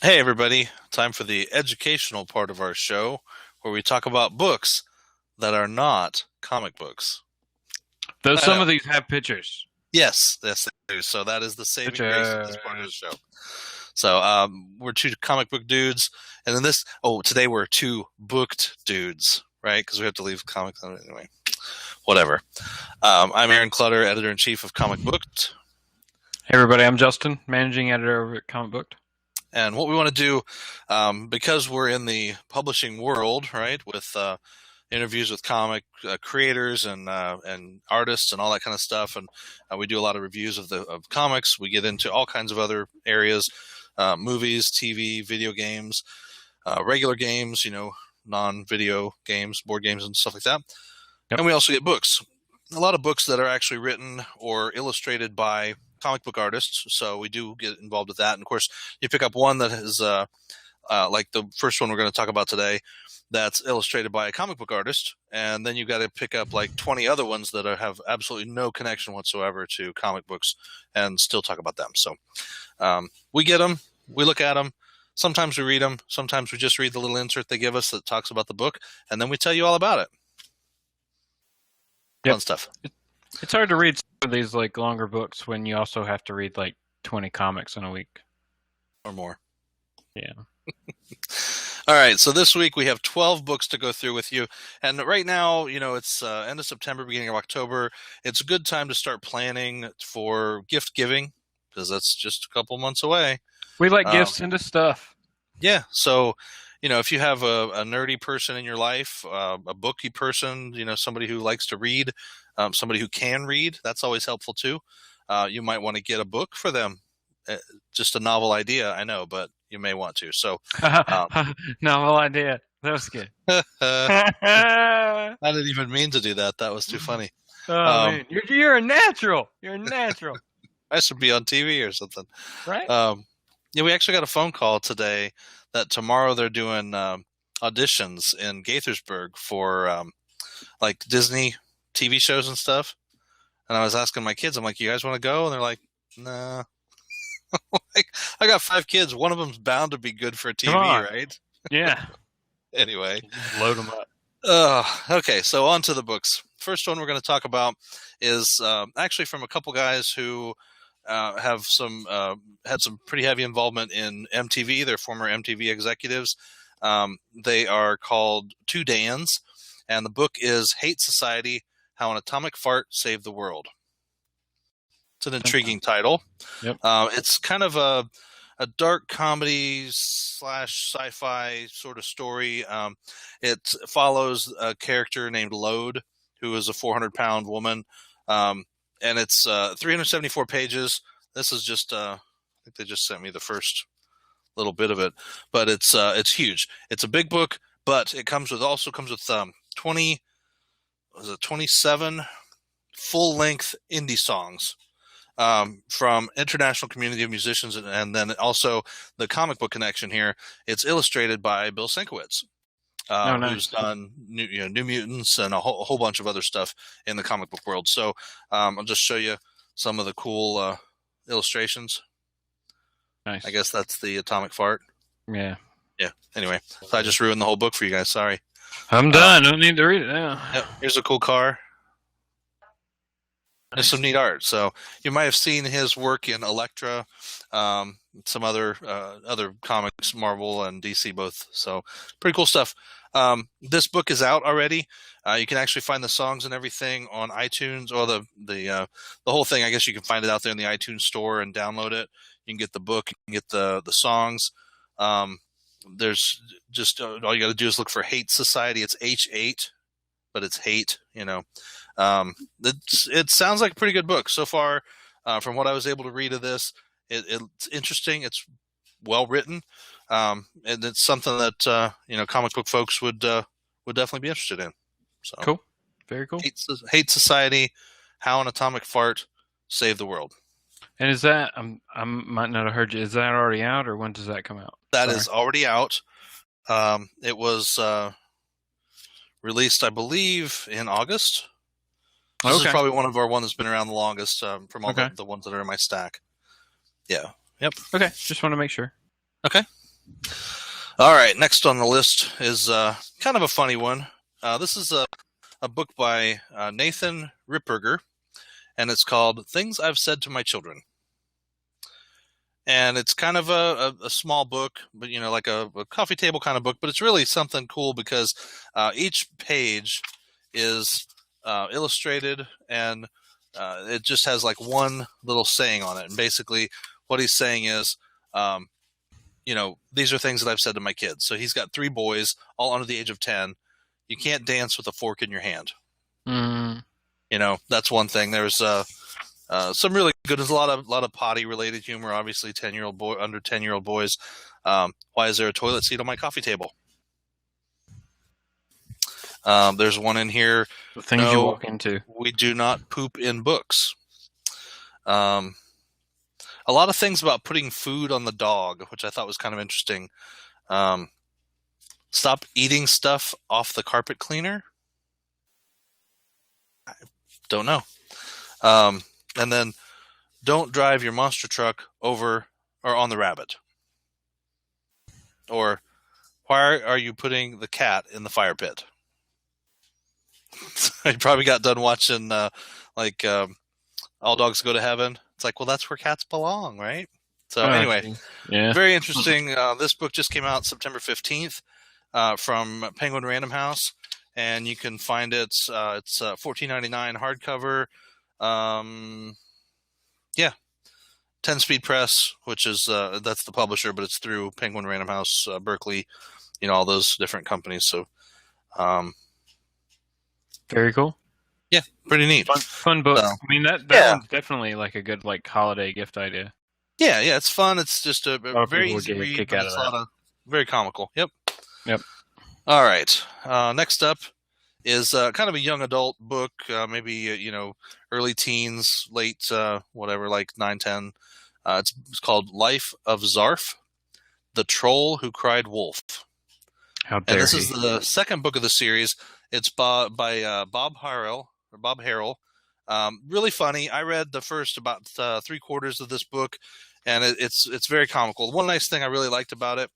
Hey, everybody. Time for the educational part of our show where we talk about books that are not comic books. Though I some know. of these have pictures. Yes, they do. So that is the saving grace of this part of the Pictures. show. So we're two comic book dudes. And then today we're two booked dudes, right? Because we have to leave comics anyway. Whatever. I'm Aaron Clutter, editor in chief of Comic Booked. Hey everybody, I'm Justin, managing editor over at Comic Booked. And what we want to do, because we're in the publishing world, right, with interviews with comic creators and artists and all that kind of stuff, and we do a lot of reviews of comics. We get into all kinds of other areas, movies, TV, video games, regular games, non-video games, board games, and stuff like that. Yep. And we also get books. A lot of books that are actually written or illustrated by comic book artists. So we do get involved with that. And of course, you pick up one that is like the first one we're going to talk about today, that's illustrated by a comic book artist, and then you've got to pick up like 20 other ones that have absolutely no connection whatsoever to comic books, and still talk about them. So we get them, we look at them. Sometimes we read them. Sometimes we just read the little insert they give us that talks about the book, and then we tell you all about it. Fun Yep. stuff. It's hard to read some of these like longer books when you also have to read like 20 comics in a week. Or more. Yeah. All right, so this week we have 12 books to go through with you. And right now, it's end of September, beginning of October. It's a good time to start planning for gift giving because that's just a couple months away. We like Um, gifts into stuff. yeah, so, if you have a nerdy person in your life, a booky person, somebody who likes to read, somebody who can read, that's always helpful too. You might want to get a book for them. Just a novel idea, I know, but you may want to. So, um, Novel idea. That was good. I Oh didn't even mean to do that. That was too funny. man, you're a natural. You're a natural, I should be on TV or something. right? Yeah, we actually got a phone call today that tomorrow they're doing auditions in Gaithersburg for like Disney TV shows and stuff. And I was asking my kids, I'm like, "You guys want to go?" And they're like, "Nah." Like, I got 5 kids. One of them's bound to be good for Come TV, on. right? Yeah. Anyway, Just load them up. okay, so on to the books. First one we're going to talk about is actually from a couple guys who have had some pretty heavy involvement in MTV. They're former MTV executives. They are called Two Dans, and the book is Hate Society: How an Atomic Fart Saved the World. It's an intriguing title. Yep. It's kind of a dark comedy slash sci-fi sort of story. It follows a character named Load, who is a 400-pound woman, and it's 374 pages. This is just I think they just sent me the first little bit of it, but it's huge. It's a big book, but it also comes with 27 full length indie songs from international community of musicians, and then also the comic book connection here. It's illustrated by Bill Sienkiewicz, Oh, who's nice. done New Mutants and a whole bunch of other stuff in the comic book world. So I'll just show you some of the cool illustrations. I Nice. guess that's the atomic fart. Yeah. Yeah. Anyway, so I just ruined the whole book for you guys. Sorry. I'm Uh, done. Don't need to read it now. yep, here's a cool car. There's some Nice. neat art. So you might have seen his work in Elektra, some other comics, Marvel and DC both. So pretty cool stuff. This book is out already. You can actually find the songs and everything on iTunes, or the whole thing. I guess you can find it out there in the iTunes store and download it. You can get the book, you can get the songs. There's just all you got to do is look for Hate Society. It's H8, but it's hate. It sounds like a pretty good book so far. From what I was able to read of this, it's interesting. It's well written, and it's something that comic book folks would definitely be interested in. So, Cool. Very cool. Hate Society: How an Atomic Fart Saved the World. And is that I might not have heard you. Is that already out, or when does that come out? That Sorry. is already out. It was released, I believe, in August. This is Okay. probably one of our one that's been around the longest from all Okay. the ones that are in my stack. Yeah. Yep. Okay. Just want to make sure. Okay. All right, next on the list is kind of a funny one. This is a book by Nathan Ripperger, and it's called Things I've Said to My Children. And it's kind of a small book, but like a coffee table kind of book, but it's really something cool because each page is illustrated, and it just has like one little saying on it. And basically what he's saying is, these are things that I've said to my kids. So he's got 3 boys, all under the age of 10. You can't dance with a fork in your hand. Mm. That's one thing. There's some really good. There's a lot of potty related humor. Obviously, under 10-year-old boys. Why is there a toilet seat on my coffee table? There's one in here. The things you walk into. We do not poop in books. A lot of things about putting food on the dog, which I thought was kind of interesting. Stop eating stuff off the carpet cleaner. I don't know. And then don't drive your monster truck over or on the rabbit. Or why are you putting the cat in the fire pit? You probably got done watching All Dogs Go to Heaven. It's like, well, that's where cats belong, right? So anyway, yeah, very interesting. This book just came out September 15th from Penguin Random House, and you can find it. It's $14.99 hardcover. 10-speed press, which is that's the publisher, but it's through Penguin Random House, Berkeley, all those different companies. So, very cool. Yeah, pretty neat. Fun book. So, I mean, that one's definitely like a good holiday gift idea. Yeah, it's fun. It's just a very easy read. Kick out of very comical. Yep. All right. Next up is kind of a young adult book, maybe early teens, late whatever, like 9, 10. It's called Life of Zarf, the Troll Who Cried Wolf. How dare And this is the second book of the series. It's by Bob Harrell. Really funny. I read the first about 3/4 of this book, and it's very comical. One nice thing I really liked about it,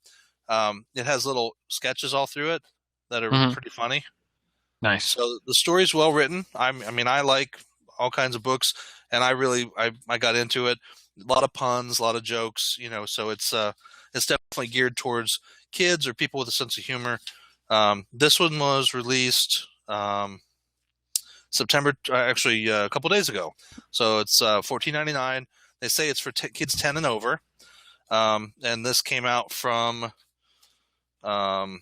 it has little sketches all through it that are pretty funny. Nice. So the story's well written. I like all kinds of books, and I got into it. A lot of puns, a lot of jokes, so it's definitely geared towards kids or people with a sense of humor. This one was released September, actually a couple days ago. So it's $14.99. They say it's for kids 10 and over. And this came out from, well,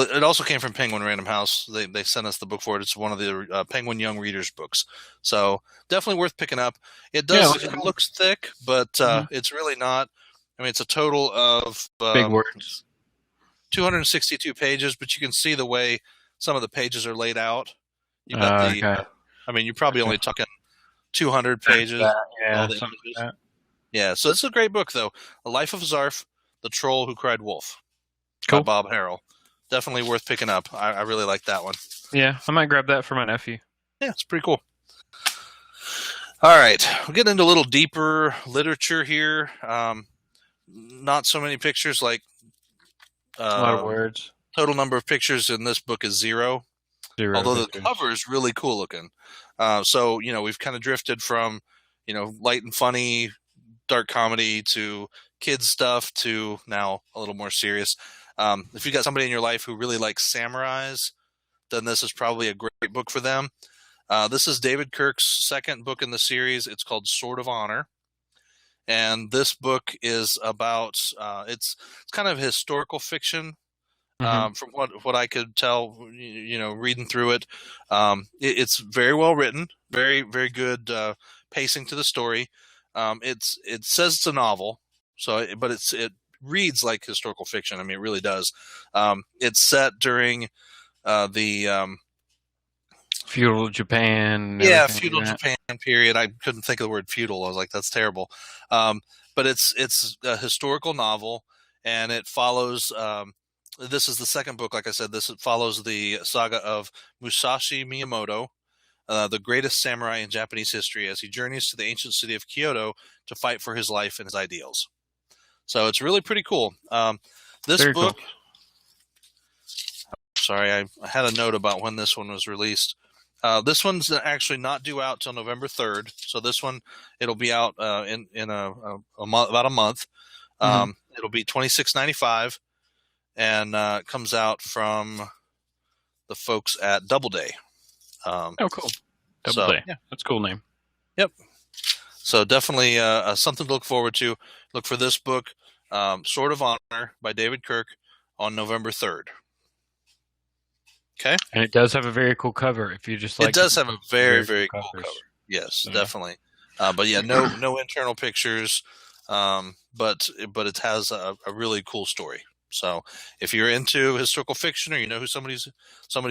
it also came from Penguin Random House. They sent us the book for it. It's one of the Penguin Young Readers books. So definitely worth picking up. It does. It looks thick, but it's really not. I mean, it's a total of big words. 262 pages, but you can see the way some of the pages are laid out. You've got I mean, you're probably only talking 200 pages. Yeah, so it's a great book, though. The Life of Zarf, the Troll Who Cried Wolf, by Bob Harrell. Definitely worth picking up. I really like that one. Yeah, I might grab that for my nephew. Yeah, it's pretty cool. All right, we'll get into a little deeper literature here. Not so many pictures, like a lot of words. Total number of pictures in this book is 0. Although the cover is really cool looking. So, we've kind of drifted from, light and funny, dark comedy to kids stuff to now a little more serious. If you've got somebody in your life who really likes samurais, then this is probably a great book for them. This is David Kirk's second book in the series. It's called Sword of Honor. And this book is about, it's kind of historical fiction. From what I could tell, reading through it, it's very well written, very, very good pacing to the story. It says it's a novel, but it reads like historical fiction. I mean, it really does. It's set during the feudal Japan. Feudal Japan period. I couldn't think of the word feudal. I was like, that's terrible. But it's a historical novel, and it follows. This is the second book, like I said. This follows the saga of Musashi Miyamoto, the greatest samurai in Japanese history, as he journeys to the ancient city of Kyoto to fight for his life and his ideals. So it's really pretty cool. This Very book. cool. Sorry, I had a note about when this one was released. This one's actually not due out till November 3rd. So this one, it'll be out in a month, about a month. It'll be $26.95, and it comes out from the folks at Doubleday. Oh, cool. So, Doubleday. yeah. That's a cool name. Yep. So definitely something to look forward to. Look for this book, Sword of Honor by David Kirk, on November 3rd. Okay. And it does have a very cool cover. If you just like, it does have a very, very cool cool covers. cover. Yes, Yeah. definitely. But yeah, no internal pictures. But it has a really cool story. So if you're into historical fiction, or you know somebody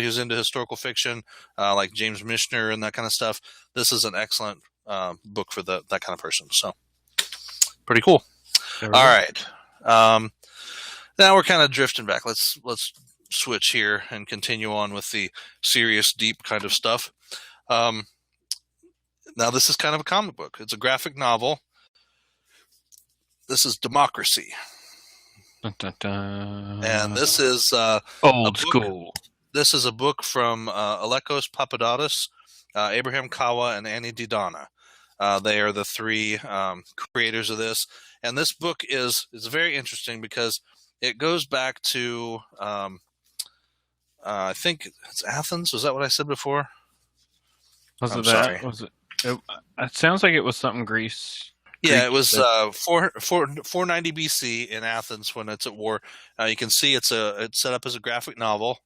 who's into historical fiction, like James Michener and that kind of stuff, this is an excellent book for that kind of person. So pretty cool. All right. Now we're kind of drifting back. Let's switch here and continue on with the serious, deep kind of stuff. Now this is kind of a comic book. It's a graphic novel. This is Democracy. Dun, dun, dun. And this is old school. This is a book from Alekos Papadakis, Abraham Kawa, and Annie Didana. They are the three creators of this. And this book is very interesting because it goes back to I think it's Athens. Was that what I said before? Was I'm it that? sorry. Was it? It sounds like it was something Greece. Yeah, it was 490 BC in Athens when it's at war. You can see it's set up as a graphic novel,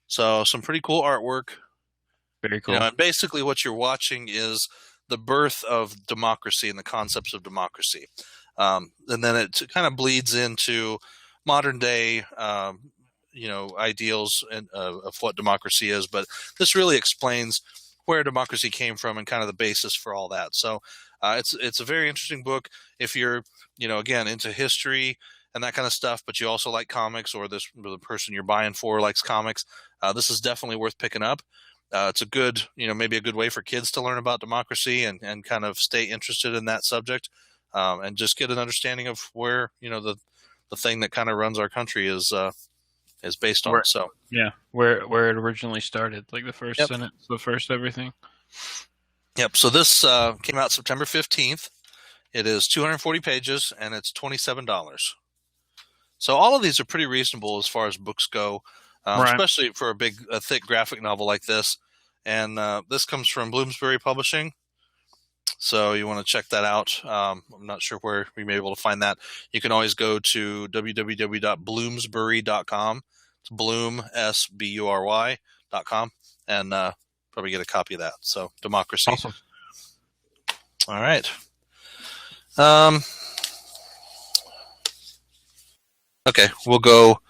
so some pretty cool artwork. Very cool. And basically what you're watching is the birth of democracy and the concepts of democracy, and then it kind of bleeds into modern day, ideals of what democracy is. But this really explains where democracy came from and kind of the basis for all that. So. It's a very interesting book if you're, again, into history and that kind of stuff, but you also like comics, or the person you're buying for likes comics. This is definitely worth picking up. It's a good, maybe a good way for kids to learn about democracy and kind of stay interested in that subject, and just get an understanding of where, the thing that kind of runs our country is based on. So yeah, where it originally started, like the first Senate, the first everything. Yep. So this came out September 15th. It is 240 pages, and it's $27. So all of these are pretty reasonable as far as books go, Right. especially for a thick graphic novel like this. And this comes from Bloomsbury Publishing. So you want to check that out. I'm not sure where we may be able to find that. You can always go to www.bloomsbury.com. It's Bloom, SBURY.com, and probably get a copy of that. So Democracy. Awesome. All right. Okay, we'll go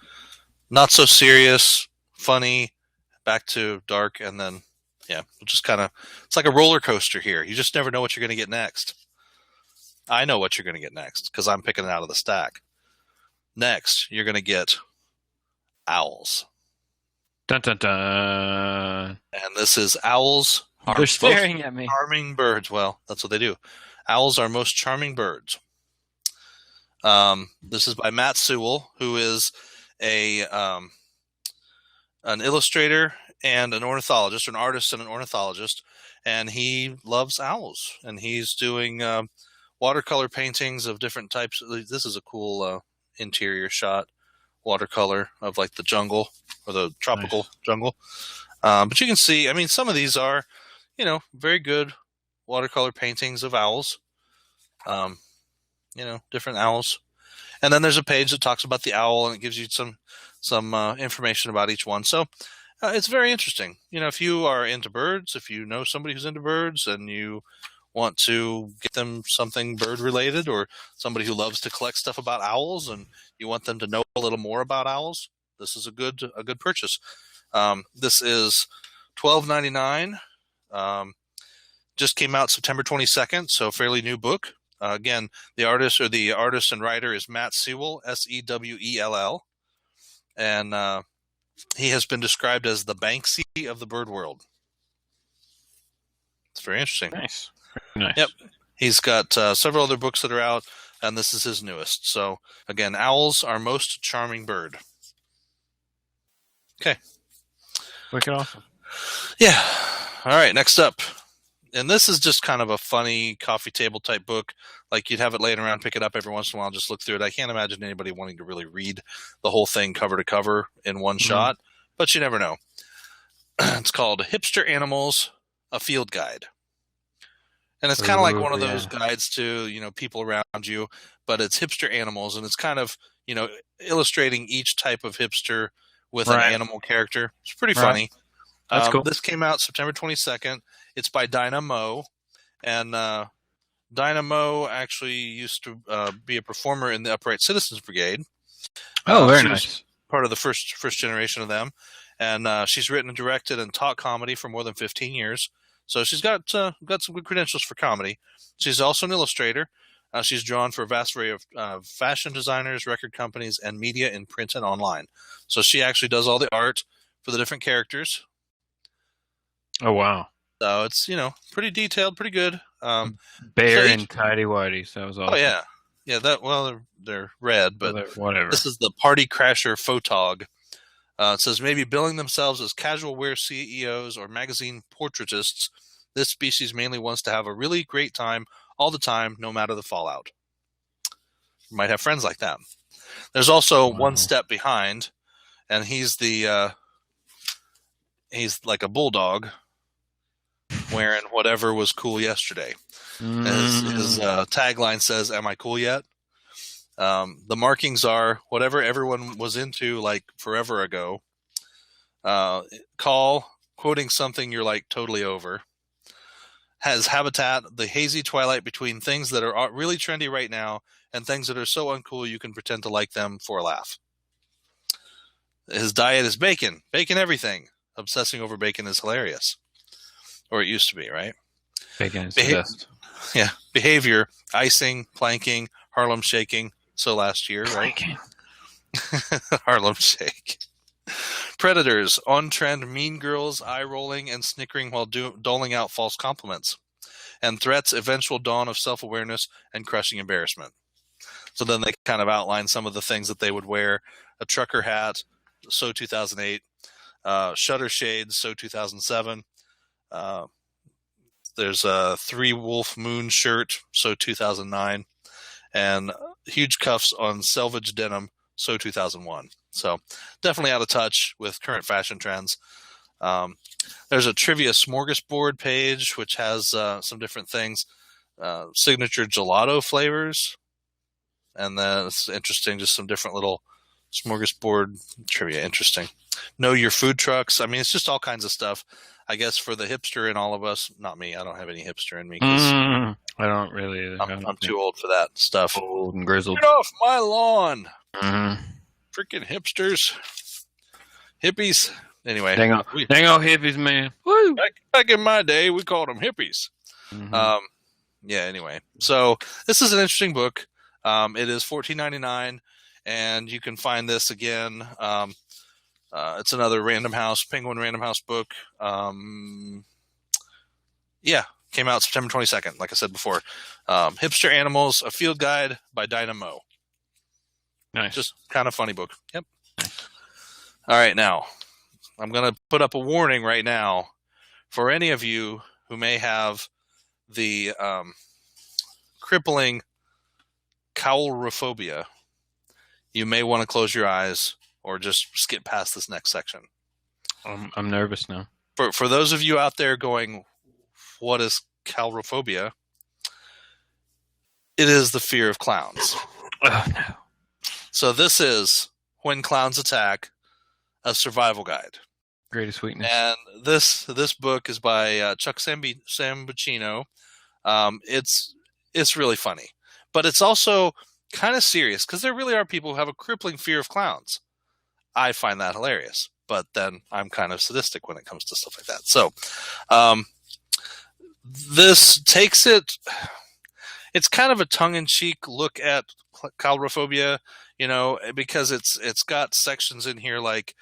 not so serious, funny, back to dark, and then we'll just kind of, it's like a roller coaster here. You just never know what you're going to get next. I know what you're going to get next because I'm picking it out of the stack. Next, you're going to get owls. Dun dun dun. And this is owls. They're staring at me. Charming birds. Well, that's what they do. Owls are most charming birds. This is by Matt Sewell, who is an illustrator and an ornithologist, an artist and an ornithologist, and he loves owls. And he's doing watercolor paintings of different types. This is a cool interior shot, watercolor of like the jungle or the tropical jungle. But you can see, I mean, some of these are, very good watercolor paintings of owls. Different owls. And then there's a page that talks about the owl, and it gives you some information about each one. So it's very interesting. If you are into birds, if you know somebody who's into birds and you want to get them something bird related, or somebody who loves to collect stuff about owls and you want them to know a little more about owls, this is a good purchase. This is $12.99. Just came out September 22nd, so fairly new book. Again, the artist and writer is Matt Sewell, Sewell, and he has been described as the Banksy of the bird world. It's very interesting. Nice. Very nice. Yep. He's got several other books that are out. and this is his newest. So again, owls are most charming bird. Okay. Wicked awesome. Yeah. All right. Next up. And this is just kind of a funny coffee table type book. Like you'd have it laying around, pick it up every once in a while, just look through it. I can't imagine anybody wanting to really read the whole thing cover to cover in one shot, but you never know. It's called Hipster Animals, a Field Guide. And it's kind of like one of those guides to, people around you, but it's hipster animals, and it's kind of, illustrating each type of hipster with an animal character. It's pretty funny. That's cool. This came out September 22nd. It's by Dinah Moe, and Dinah Moe actually used to be a performer in the Upright Citizens Brigade. Oh, very nice. Part of the first generation of them, and she's written and directed and taught comedy for more than 15 years. So she's got some good credentials for comedy. She's also an illustrator. She's drawn for a vast array of fashion designers, record companies, and media in print and online. So she actually does all the art for the different characters. Oh, wow. So it's, pretty detailed, pretty good. Bear and tidy whities. That was awesome. Oh, yeah. Yeah, they're red, but whatever. This is the Party Crasher Photog. It says, maybe billing themselves as casual wear CEOs or magazine portraitists, this species mainly wants to have a really great time all the time, no matter the fallout. You might have friends like that. There's also one step behind, and he's like a bulldog wearing whatever was cool yesterday. His tagline says, "Am I cool yet?" The markings are whatever everyone was into like forever ago. Quoting something you're like totally over. Has habitat, the hazy twilight between things that are really trendy right now and things that are so uncool you can pretend to like them for a laugh. His diet is bacon. Bacon everything. Obsessing over bacon is hilarious. Or it used to be, right? Bacon is the best. Yeah. Behavior, icing, planking, Harlem shaking. So last year, right? Harlem Shake. Predators, on-trend mean girls, eye-rolling and snickering while doling out false compliments. And threats, eventual dawn of self-awareness and crushing embarrassment. So then they kind of outline some of the things that they would wear. A trucker hat, so 2008. Shutter shades, so 2007. There's a Three Wolf Moon shirt, so 2009. And huge cuffs on selvage denim, so 2001. So definitely out of touch with current fashion trends. There's a trivia smorgasbord page, which has some different things. Signature gelato flavors. And then it's interesting, just some different little smorgasbord trivia. Interesting. Know your food trucks. I mean, it's just all kinds of stuff. I guess for the hipster in all of us, not me. I don't have any hipster in me. I don't really. I'm too old for that stuff. Old and grizzled. Get off my lawn. Mm-hmm. Freaking hipsters. Hippies. Anyway. Dang on hippies, man. Woo! Back in my day, we called them hippies. Mm-hmm. Yeah, anyway. So this is an interesting book. It is $14.99, and you can find this again. It's another Penguin Random House book. Came out September 22nd, like I said before. Hipster Animals, a Field Guide by Dinah Moe. Nice. Just kind of funny book. Yep. All right, now, I'm going to put up a warning right now for any of you who may have the crippling coulrophobia. You may want to close your eyes or just skip past this next section. I'm nervous now. For those of you out there going, what is coulrophobia? It is the fear of clowns. Oh, no. So this is When Clowns Attack, a survival guide. Greatest weakness. And this book is by Chuck Sambucino. It's really funny. But it's also kind of serious because there really are people who have a crippling fear of clowns. I find that hilarious. But then I'm kind of sadistic when it comes to stuff like that. So this takes it... It's kind of a tongue-in-cheek look at coulrophobia, because it's got sections in here like,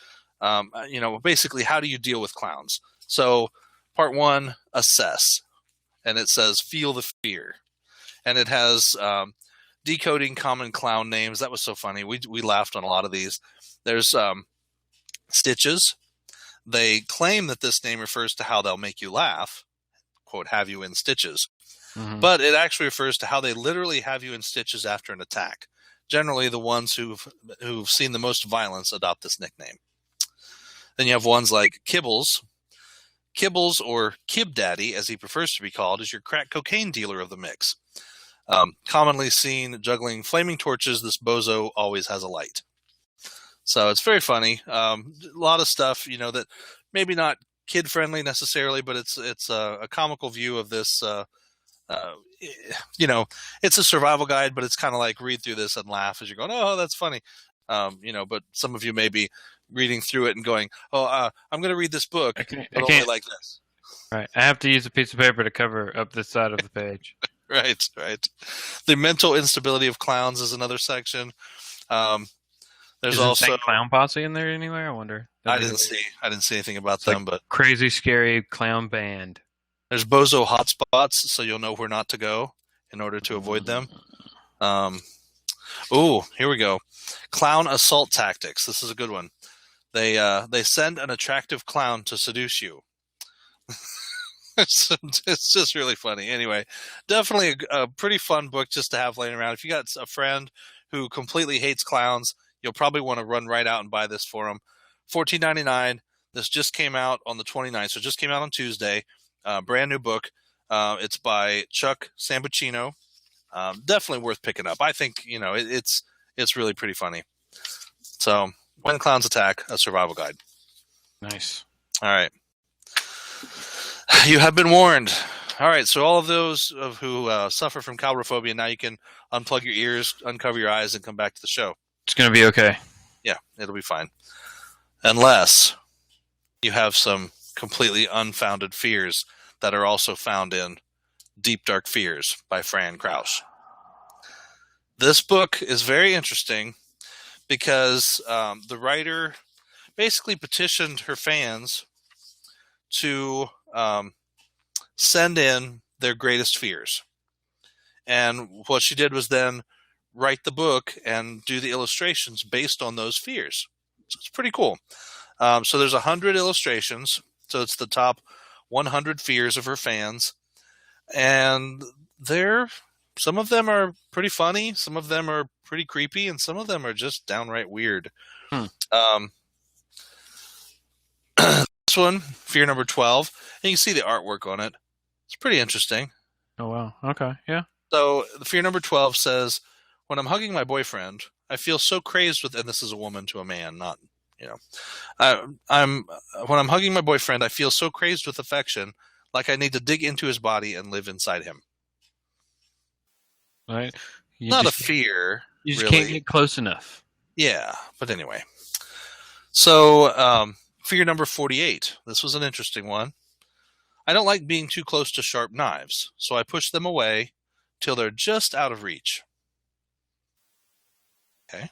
basically how do you deal with clowns? So part 1, assess. And it says feel the fear. And it has decoding common clown names. That was so funny. We laughed on a lot of these. There's Stitches. They claim that this name refers to how they'll make you laugh, quote, have you in stitches. Mhm. But it actually refers to how they literally have you in stitches after an attack. Generally, the ones who've seen the most violence adopt this nickname. Then you have ones like Kibbles. Kibbles, or Kib Daddy, as he prefers to be called, is your crack cocaine dealer of the mix. Commonly seen juggling flaming torches, this bozo always has a light. So it's very funny. A lot of stuff, that maybe not kid friendly necessarily, but it's a comical view of this. It's a survival guide, but it's kind of like read through this and laugh as you're going, oh, that's funny. But some of you may be reading through it and going, oh, I'm going to read this book, I but can't. only like this. Right. I have to use a piece of paper to cover up this side of the page. Right. The mental instability of clowns is another section. There's Is also Insane Clown Posse in there anywhere? I wonder. I didn't see anything about It's them, like but crazy, scary clown band. there's bozo hotspots, so you'll know where not to go in order to avoid them. Here we go. Clown assault tactics. This is a good one. They send an attractive clown to seduce you. It's just really funny. Anyway, definitely a pretty fun book just to have laying around. If you got a friend who completely hates clowns, you'll probably want to run right out and buy this for them. $14.99. This just came out on the 29th, so it just came out on Tuesday. Brand new book. It's by Chuck Sambucino. Definitely worth picking up. I think it's really pretty funny. So, When Clowns Attack, a survival guide. Nice. All right. You have been warned. All right, so all of those who suffer from coulrophobia, now you can unplug your ears, uncover your eyes, and come back to the show. It's going to be okay. Yeah, it'll be fine. Unless you have some completely unfounded fears that are also found in Deep Dark Fears by Fran Kraus. This book is very interesting because the writer basically petitioned her fans to send in their greatest fears. And what she did was then write the book and do the illustrations based on those fears. So it's pretty cool. So there's 100 illustrations. So it's the top 100 fears of her fans. And some of them are pretty funny. Some of them are pretty creepy. And some of them are just downright weird. This one, fear number 12. And you can see the artwork on it. It's pretty interesting. Oh, wow. Okay. Yeah. So the fear number 12 says, when I'm hugging my boyfriend, I feel so crazed with, and this is a woman to a man, not, when I'm hugging my boyfriend, I feel so crazed with affection, like I need to dig into his body and live inside him. Right. Not a fear. You just really. can't get close enough. Yeah. But anyway. So, fear number 48. This was an interesting one. I don't like being too close to sharp knives, so I push them away till they're just out of reach. Okay.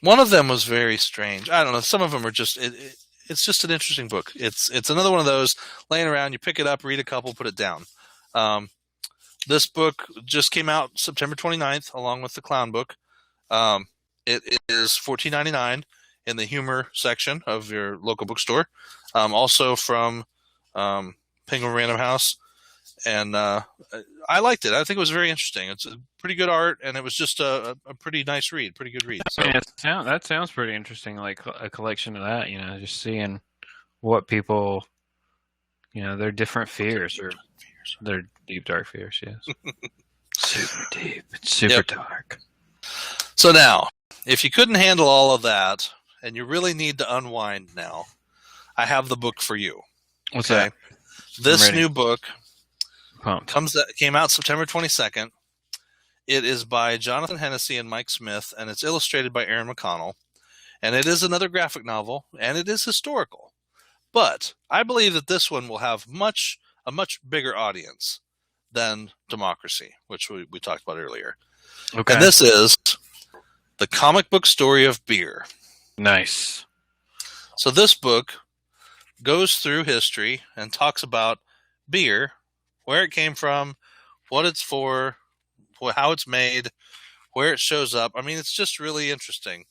One of them was very strange. I don't know. Some of them are just. It's just an interesting book. It's another one of those laying around. You pick it up, read a couple, put it down. This book just came out September 29th, along with the clown book. It is $14.99 in the humor section of your local bookstore. Also from Penguin Random House. And I liked it. I think it was very interesting. It's a pretty good art, and it was just a pretty nice read, pretty good read. So. That sounds pretty interesting, like a collection of that, just seeing what people, their different fears or their deep, dark fears, yes. Super deep. It's super dark. So now, if you couldn't handle all of that, and you really need to unwind now, I have the book for you. What's that? This new book Pumped. came out September 22nd. It is by Jonathan Hennessy and Mike Smith, and it's illustrated by Aaron McConnell. And it is another graphic novel, and it is historical. But I believe that this one will have a much bigger audience than Democracy, which we talked about earlier. Okay. And this is The Comic Book Story of Beer. Nice. So this book goes through history and talks about beer, where it came from, what it's for, how it's made, where it shows up. I mean, it's just really interesting.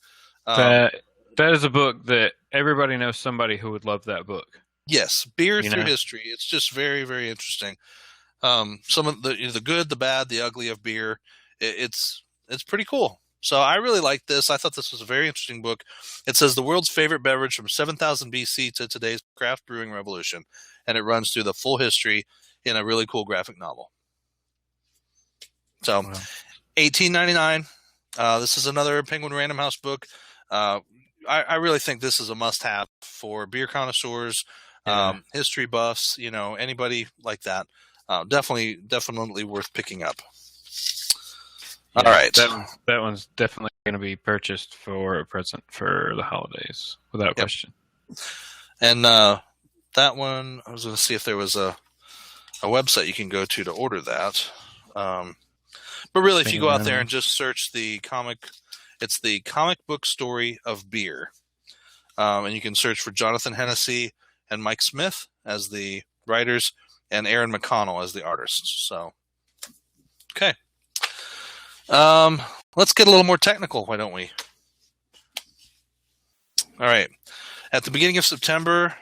That that is a book that everybody knows somebody who would love that book. Yes, beer You through know, history. It's just very, very interesting. Some of the good, the bad, the ugly of beer. It's pretty cool. So I really like this. I thought this was a very interesting book. It says the world's favorite beverage from 7000 BC to today's craft brewing revolution, and it runs through the full history in a really cool graphic novel. So, wow. $18.99. This is another Penguin Random House book. I really think this is a must-have for beer connoisseurs, history buffs. Anybody like that. Definitely worth picking up. Yeah, all right. That one's definitely going to be purchased for a present for the holidays, without question. And that one, I was going to see if there was a website you can go to order that. But really, if you go out there and just search the comic, it's the Comic Book Story of Beer. And you can search for Jonathan Hennessy and Mike Smith as the writers and Aaron McConnell as the artists. So, okay. Let's get a little more technical, why don't we? All right. At the beginning of September,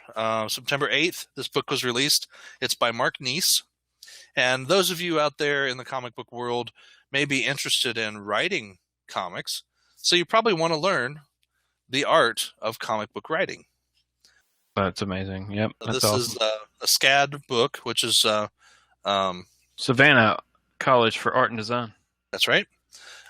September 8th, this book was released. It's by Mark Neese. And those of you out there in the comic book world may be interested in writing comics, so you probably want to learn the art of comic book writing. That's amazing. Yep. This is a SCAD book, which is Savannah College for Art and Design. That's right.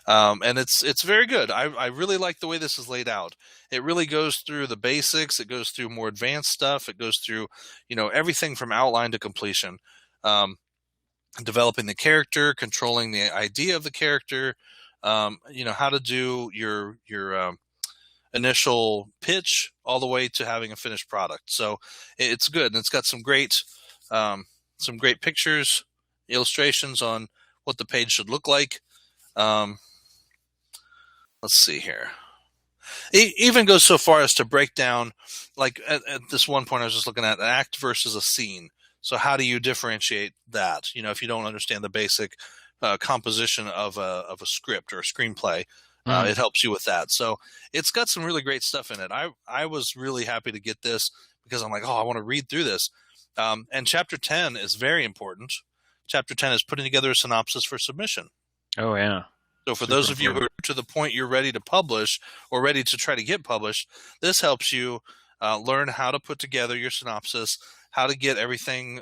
And it's very good. I really like the way this is laid out. It really goes through the basics. It goes through more advanced stuff. It goes through, everything from outline to completion. Developing the character, controlling the idea of the character, how to do your initial pitch all the way to having a finished product. So it's good, and it's got some great pictures, illustrations on what the page should look like. Let's see here. It even goes so far as to break down, like at this one point I was just looking at an act versus a scene. So how do you differentiate that? If you don't understand the basic composition of a script or a screenplay, it helps you with that. So it's got some really great stuff in it. I was really happy to get this because I'm like, I want to read through this. And Chapter 10 is very important. Chapter 10 is putting together a synopsis for submission. Oh, yeah. So for those of you who are to the point you're ready to publish or ready to try to get published, this helps you learn how to put together your synopsis, how to get everything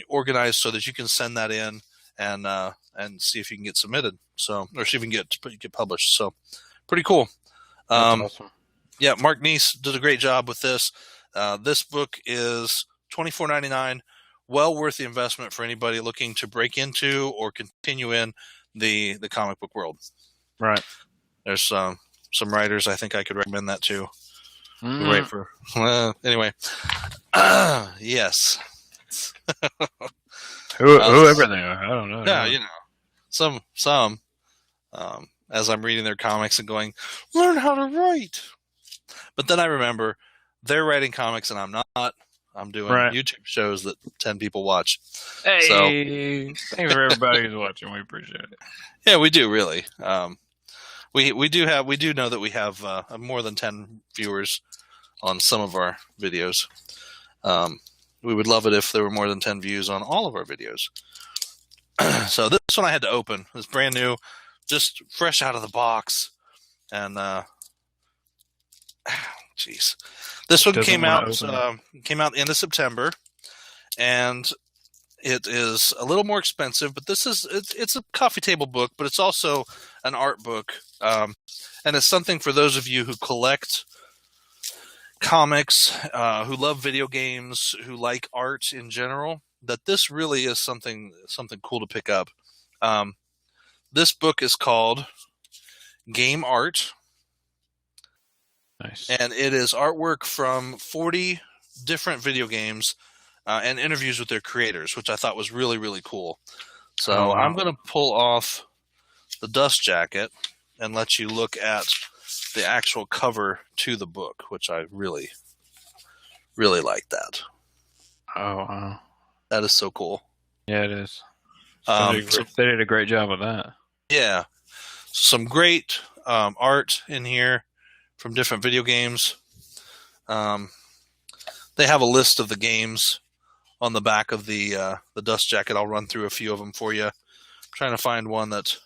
organized so that you can send that in and see if you can get submitted. So, or see if you can get published. So, pretty cool. That's awesome. Yeah, Mark Neese did a great job with this. This book is $24.99. Well worth the investment for anybody looking to break into or continue in the comic book world. Right. There's some writers I think I could recommend that to. Wait for anyway. Yes. Whoever they are, I don't know. Yeah, some. As I'm reading their comics and going, learn how to write. But then I remember they're writing comics and I'm not. I'm doing YouTube shows that 10 people watch. Hey, so, thanks for everybody who's watching. We appreciate it. Yeah, we do really. We do know that we have more than 10 viewers on some of our videos. We would love it if there were more than 10 views on all of our videos. So this one I had to open. It's brand new, just fresh out of the box. And jeez. This one came out end of September, and it is a little more expensive, but it's a coffee table book, but it's also an art book. And it's something for those of you who collect comics, who love video games, who like art in general, that this really is something cool to pick up. This book is called Game Art. Nice. And it is artwork from 40 different video games and interviews with their creators, which I thought was really, really cool. So I'm going to pull off the dust jacket and let you look at the actual cover to the book, which I really, really like that. Oh, wow. That is so cool. Yeah, it is. So, They did a great job of that. yeah, some great art in here from different video games. They have a list of the games on the back of the dust jacket. I'll run through a few of them for you. I'm trying to find one that.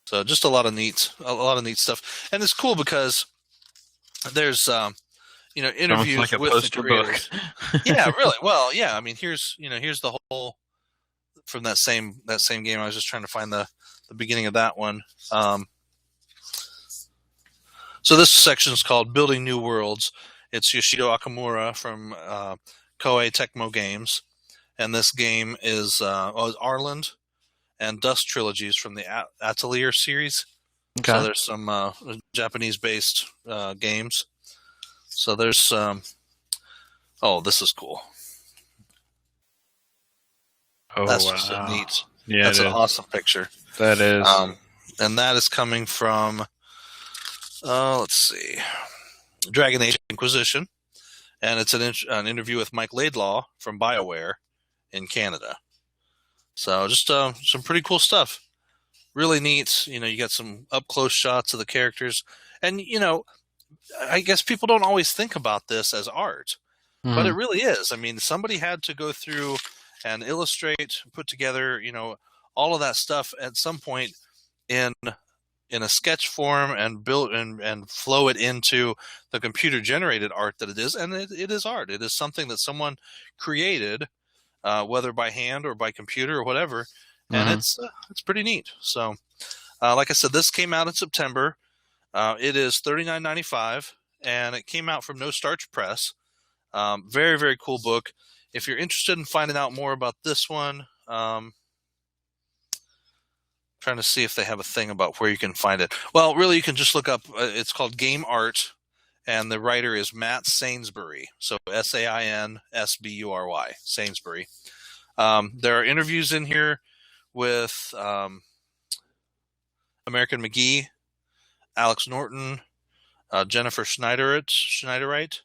So just a lot of neat stuff, and it's cool because there's interviews like a with the poster creators. book. Yeah, really. Well, yeah. I mean, here's the whole from that same game. I was just trying to find the beginning of that one. So this section is called Building New Worlds. It's Yoshito Akamura from Koei Tecmo Games, and this game is Arland and Dust trilogies from the Atelier series. Okay. So there's some Japanese-based games. So there's this is cool. Oh, That's wow. just neat. Yeah, that's an awesome picture. That is. And that is coming from, let's see, Dragon Age Inquisition, and it's an interview with Mike Laidlaw from BioWare in Canada. So just some pretty cool stuff. Really neat. You got some up close shots of the characters, and I guess people don't always think about this as art, but it really is. I mean, somebody had to go through and illustrate, put together, all of that stuff at some point in a sketch form and build and flow it into the computer generated art that it is. And it is art. It is something that someone created, whether by hand or by computer or whatever. And it's pretty neat. So, like I said, this came out in September. It is $39.95, and it came out from No Starch Press. Very, very cool book. If you're interested in finding out more about this one, trying to see if they have a thing about where you can find it. Well, really, you can just look up. It's called Game Art, and the writer is Matt Sainsbury. So Sainsbury, Sainsbury. There are interviews in here with American McGee, Alex Norton, Jennifer Schneiderite,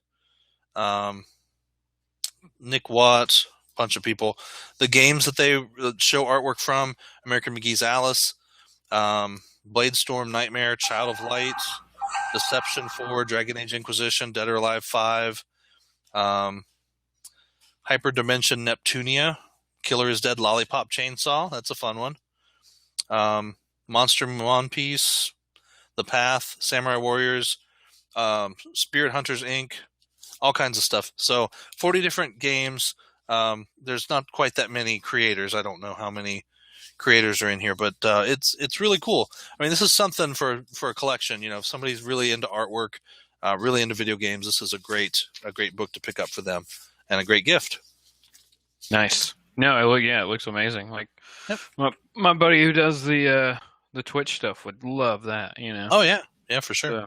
Nick Watt, a bunch of people. The games that they show artwork from: American McGee's Alice, Bladestorm Nightmare, Child of Light, Deception 4, Dragon Age Inquisition, Dead or Alive 5, Hyperdimension Neptunia, Killer is Dead Lollipop Chainsaw. That's a fun one. Monster One Piece, The Path, Samurai Warriors, Spirit Hunters Inc., all kinds of stuff. So 40 different games. There's not quite that many creators. I don't know how many creators are in here, but it's really cool. I mean, this is something for a collection. If somebody's really into artwork, really into video games, this is a great book to pick up for them, and a great gift. Nice. No, it looks amazing. Like, yep. my buddy who does the Twitch stuff would love that. Oh yeah, for sure.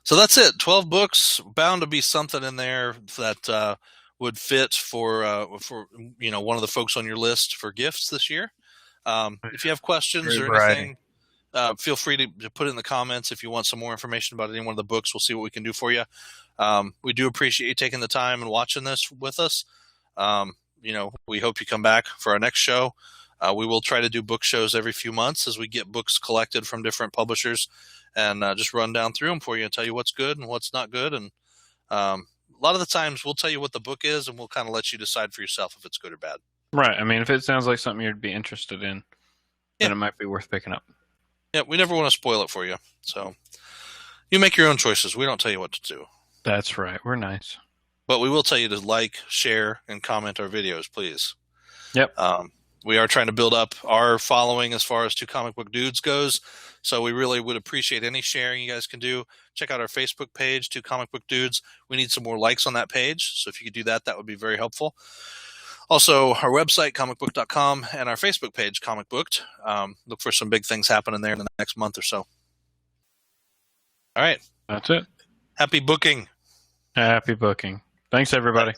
So that's it. 12 books, bound to be something in there that would fit for one of the folks on your list for gifts this year. If you have questions or anything, feel free to put it in the comments. If you want some more information about any one of the books, we'll see what we can do for you. We do appreciate you taking the time and watching this with us. We hope you come back for our next show. We will try to do book shows every few months as we get books collected from different publishers, and just run down through them for you and tell you what's good and what's not good. And a lot of the times we'll tell you what the book is, and we'll kind of let you decide for yourself if it's good or bad. Right. I mean, if it sounds like something you'd be interested in, then it might be worth picking up. Yeah, we never want to spoil it for you. So you make your own choices. We don't tell you what to do. That's right. We're nice. But we will tell you to like, share, and comment our videos, please. Yep. We are trying to build up our following as far as Two Comic Book Dudes goes. So we really would appreciate any sharing you guys can do. Check out our Facebook page, Two Comic Book Dudes. We need some more likes on that page. So if you could do that, that would be very helpful. Also, our website, comicbook.com, and our Facebook page, Comic Booked. Look for some big things happening there in the next month or so. All right. That's it. Happy booking. Happy booking. Thanks, everybody.